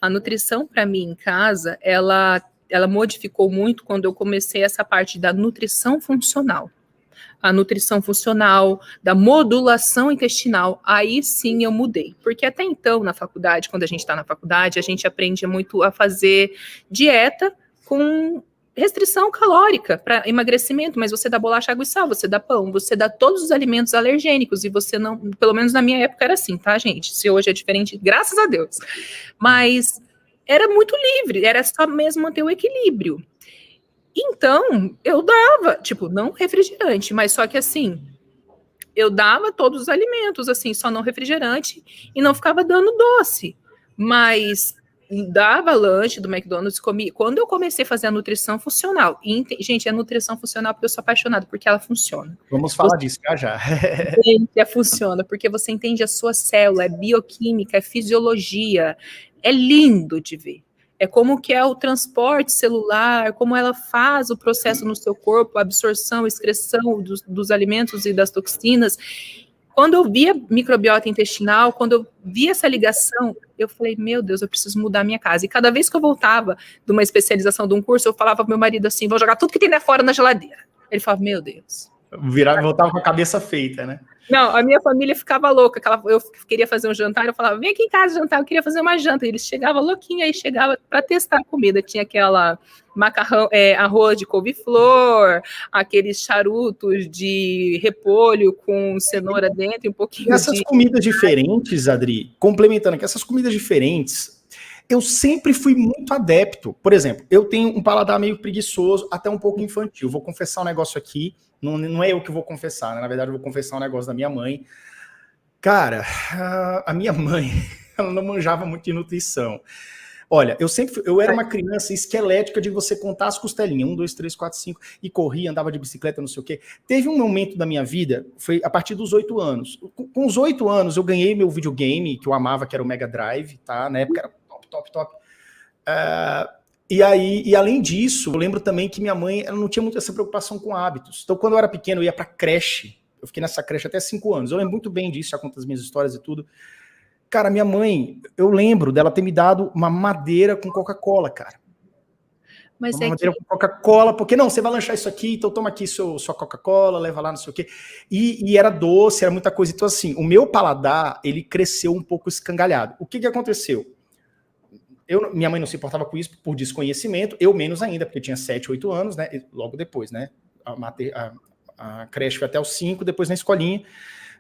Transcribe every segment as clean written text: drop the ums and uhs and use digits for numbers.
A nutrição, para mim, em casa, ela modificou muito quando eu comecei essa parte da nutrição funcional. A nutrição funcional, da modulação intestinal, aí sim eu mudei. Porque até então, na faculdade, quando a gente está na faculdade, a gente aprende muito a fazer dieta com restrição calórica para emagrecimento, mas você dá bolacha, água e sal, você dá pão, você dá todos os alimentos alergênicos, e você não, pelo menos na minha época era assim, tá, gente? Se hoje é diferente, graças a Deus. Mas era muito livre, era só mesmo manter o equilíbrio. Então, eu dava, tipo, não refrigerante, mas só que assim, eu dava todos os alimentos, assim, só não refrigerante, e não ficava dando doce. Mas dava lanche do McDonald's, comia. Quando eu comecei a fazer a nutrição funcional, e, gente, a nutrição funcional, porque eu sou apaixonada, porque ela funciona. Vamos falar disso já. Gente, funciona, porque você entende a sua célula, é bioquímica, é fisiologia, é lindo de ver. É como que é o transporte celular, como ela faz o processo no seu corpo, a absorção, excreção dos alimentos e das toxinas. Quando eu via microbiota intestinal, quando eu via essa ligação, eu falei, meu Deus, eu preciso mudar a minha casa. E cada vez que eu voltava de uma especialização de um curso, eu falava pro meu marido assim, vou jogar tudo que tem lá fora na geladeira. Ele falava, meu Deus. Voltava com a cabeça feita, né? Não, a minha família ficava louca. Eu queria fazer um jantar, eu falava, vem aqui em casa jantar, eu queria fazer uma janta. E eles chegavam louquinhos, aí chegava para testar a comida. Tinha aquela macarrão, arroz de couve-flor, aqueles charutos de repolho com cenoura dentro e um pouquinho essas comidas diferentes, Adri, complementando aqui, essas comidas diferentes, eu sempre fui muito adepto. Por exemplo, eu tenho um paladar meio preguiçoso, até um pouco infantil. Vou confessar um negócio aqui, não é eu que vou confessar, né? Na verdade, eu vou confessar um negócio da minha mãe. Cara, a minha mãe, ela não manjava muito de nutrição. Olha, eu era uma criança esquelética de você contar as costelinhas, 1, 2, 3, 4, 5, e corria, andava de bicicleta, não sei o quê. Teve um momento da minha vida, foi a partir dos 8 anos. Com os 8 anos, eu ganhei meu videogame, que eu amava, que era o Mega Drive, tá? Na época era top. E além disso, eu lembro também que minha mãe, ela não tinha muito essa preocupação com hábitos. Então, quando eu era pequeno, eu ia pra creche. Eu fiquei nessa creche até 5 anos. Eu lembro muito bem disso, já conto as minhas histórias e tudo. Cara, minha mãe, eu lembro dela ter me dado uma madeira com Coca-Cola, cara. Mas uma madeira com Coca-Cola, porque não, você vai lanchar isso aqui, então toma aqui sua Coca-Cola, leva lá, não sei o quê. E era doce, era muita coisa. Então, assim, o meu paladar, ele cresceu um pouco escangalhado. O que aconteceu? Minha mãe não se importava com isso por desconhecimento, eu menos ainda, porque eu tinha 7, 8 anos, né? Logo depois, né? A creche foi até os 5, depois na escolinha.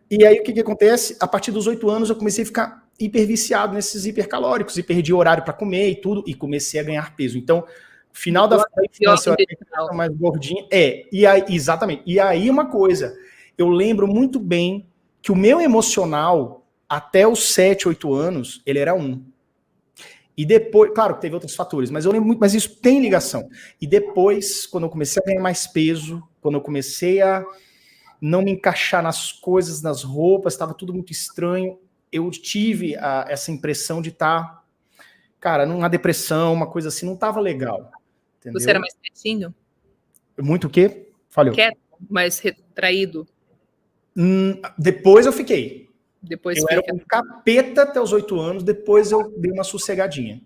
E aí, o que acontece? A partir dos 8 anos, eu comecei a ficar hiperviciado nesses hipercalóricos, e perdi horário para comer e tudo, e comecei a ganhar peso. Então, final da infância, eu era mais gordinho. E aí, exatamente. E aí, uma coisa, eu lembro muito bem que o meu emocional, até os 7, 8 anos, ele era 1. E depois, claro que teve outros fatores, mas eu lembro muito, mas isso tem ligação. E depois, quando eu comecei a ganhar mais peso, quando eu comecei a não me encaixar nas coisas, nas roupas, estava tudo muito estranho, eu tive essa impressão de estar, cara, numa depressão, uma coisa assim, não estava legal. Entendeu? Você era mais quietinho? Muito o quê? Falhou. Quieto, mais retraído? Depois eu fiquei. Depois eu era um capeta até os 8 anos, depois eu dei uma sossegadinha.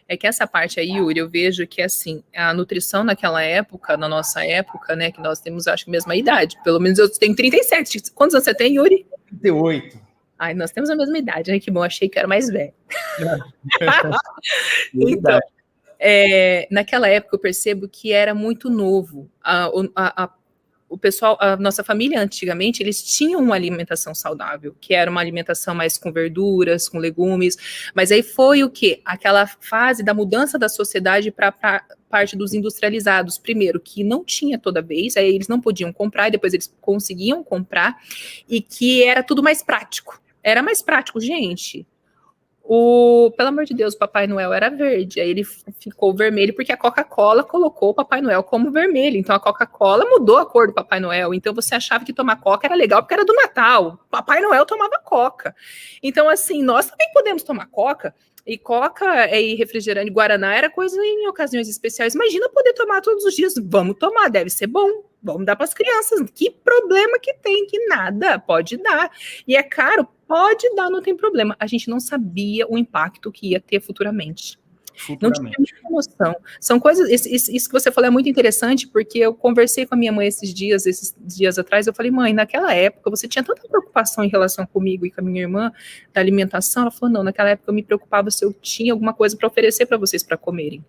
É que essa parte aí, Yuri, eu vejo que, assim, a nutrição naquela época, na nossa época, né, que nós temos, acho que, a mesma idade. Pelo menos eu tenho 37. Quantos anos você tem, Yuri? 38. Ai, nós temos a mesma idade. Ai, que bom, achei que era mais velho. Então, naquela época eu percebo que era muito novo. O pessoal, a nossa família antigamente, eles tinham uma alimentação saudável, que era uma alimentação mais com verduras, com legumes, mas aí foi o quê? Aquela fase da mudança da sociedade para parte dos industrializados, primeiro, que não tinha toda vez, aí eles não podiam comprar, e depois eles conseguiam comprar, e que era tudo mais prático. Era mais prático, gente. Pelo amor de Deus, o Papai Noel era verde, aí ele ficou vermelho porque a Coca-Cola colocou o Papai Noel como vermelho, então a Coca-Cola mudou a cor do Papai Noel, então você achava que tomar Coca era legal porque era do Natal, Papai Noel tomava Coca, então assim, nós também podemos tomar Coca, e Coca e refrigerante Guaraná era coisa em ocasiões especiais, imagina poder tomar todos os dias, vamos tomar, deve ser bom, vamos dar para as crianças, que problema que tem, que nada, pode dar, e é caro, Pode dar, não tem problema. A gente não sabia o impacto que ia ter futuramente. Não tinha muita noção. São coisas, isso que você falou é muito interessante, porque eu conversei com a minha mãe esses dias atrás, eu falei, mãe, naquela época você tinha tanta preocupação em relação comigo e com a minha irmã da alimentação. Ela falou, não, naquela época eu me preocupava se eu tinha alguma coisa para oferecer para vocês para comerem.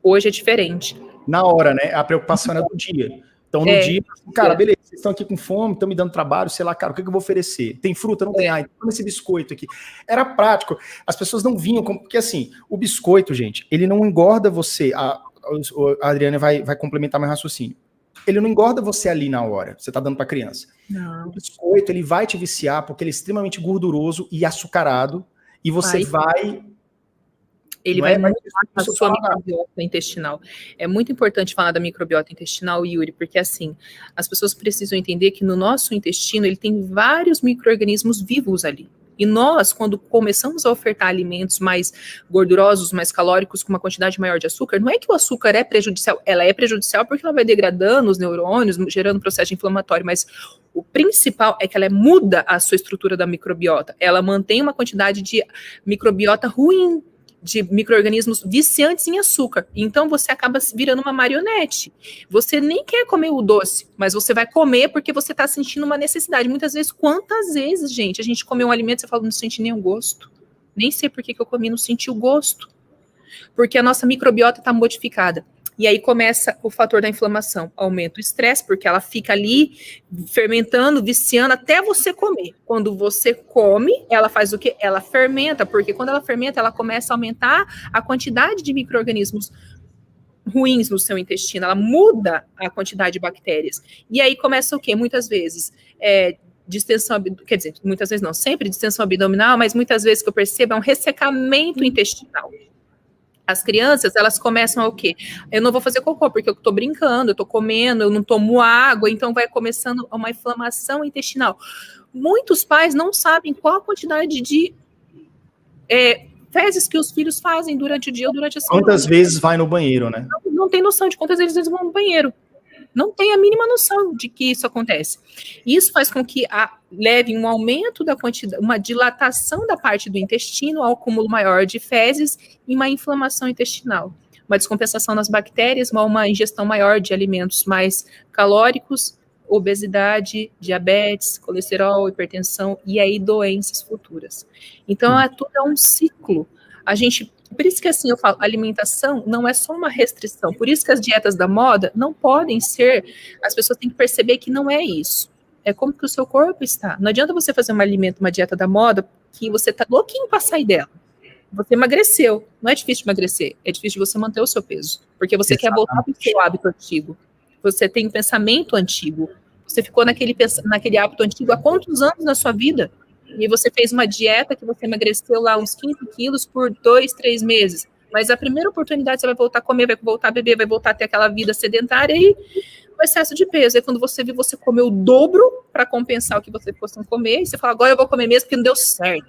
Hoje é diferente. Na hora, né? A preocupação era do dia. Então, no dia, cara, beleza, vocês estão aqui com fome, estão me dando trabalho, sei lá, cara, o que eu vou oferecer? Tem fruta? Não tem? Ah, então toma esse biscoito aqui. Era prático. As pessoas não vinham, porque assim, o biscoito, gente, ele não engorda você. A Adriana vai complementar meu raciocínio. Ele não engorda você ali na hora, você tá dando pra criança. Não. O biscoito, ele vai te viciar, porque ele é extremamente gorduroso e açucarado, e você ele vai mudar a sua microbiota intestinal. É muito importante falar da microbiota intestinal, Yuri, porque assim, as pessoas precisam entender que no nosso intestino ele tem vários micro-organismos vivos ali. E nós, quando começamos a ofertar alimentos mais gordurosos, mais calóricos, com uma quantidade maior de açúcar, não é que o açúcar é prejudicial, ela é prejudicial porque ela vai degradando os neurônios, gerando processo inflamatório, mas o principal é que ela muda a sua estrutura da microbiota. Ela mantém uma quantidade de microbiota ruim, de micro-organismos viciantes em açúcar. Então, você acaba virando uma marionete. Você nem quer comer o doce, mas você vai comer porque você está sentindo uma necessidade. Muitas vezes, quantas vezes, gente, a gente comeu um alimento e você fala, não senti nem o gosto. Nem sei por que eu comi, não senti o gosto. Porque a nossa microbiota está modificada. E aí começa o fator da inflamação. Aumenta o estresse, porque ela fica ali fermentando, viciando até você comer. Quando você come, ela faz o quê? Ela fermenta, porque quando ela fermenta, ela começa a aumentar a quantidade de micro-organismos ruins no seu intestino. Ela muda a quantidade de bactérias. E aí começa o quê? Muitas vezes distensão, quer dizer, muitas vezes não, sempre distensão abdominal, mas muitas vezes que eu percebo é um ressecamento intestinal. As crianças, elas começam a o quê? Eu não vou fazer cocô, porque eu tô brincando, eu tô comendo, eu não tomo água, então vai começando uma inflamação intestinal. Muitos pais não sabem qual a quantidade de fezes que os filhos fazem durante o dia ou durante a semana. Quantas vezes vai no banheiro, né? Não tem noção de quantas vezes eles vão no banheiro. Não tem a mínima noção de que isso acontece. Isso faz com que leve um aumento da quantidade, uma dilatação da parte do intestino, ao acúmulo maior de fezes e uma inflamação intestinal. Uma descompensação nas bactérias, uma ingestão maior de alimentos mais calóricos, obesidade, diabetes, colesterol, hipertensão e aí doenças futuras. Então, tudo é um ciclo. Por isso que assim eu falo, alimentação não é só uma restrição. Por isso que as dietas da moda não podem ser, as pessoas têm que perceber que não é isso. É como que o seu corpo está. Não adianta você fazer uma dieta da moda que você está louquinho para sair dela. Você emagreceu. Não é difícil de emagrecer, é difícil de você manter o seu peso. Porque você quer voltar para o seu hábito antigo. Você tem um pensamento antigo. Você ficou naquele hábito antigo há quantos anos na sua vida? E você fez uma dieta que você emagreceu lá uns 15 quilos por 2, 3 meses. Mas a primeira oportunidade você vai voltar a comer, vai voltar a beber, vai voltar a ter aquela vida sedentária e o excesso de peso. Aí quando você viu, você comeu o dobro para compensar o que você fosse comer. E você fala, agora eu vou comer mesmo porque não deu certo.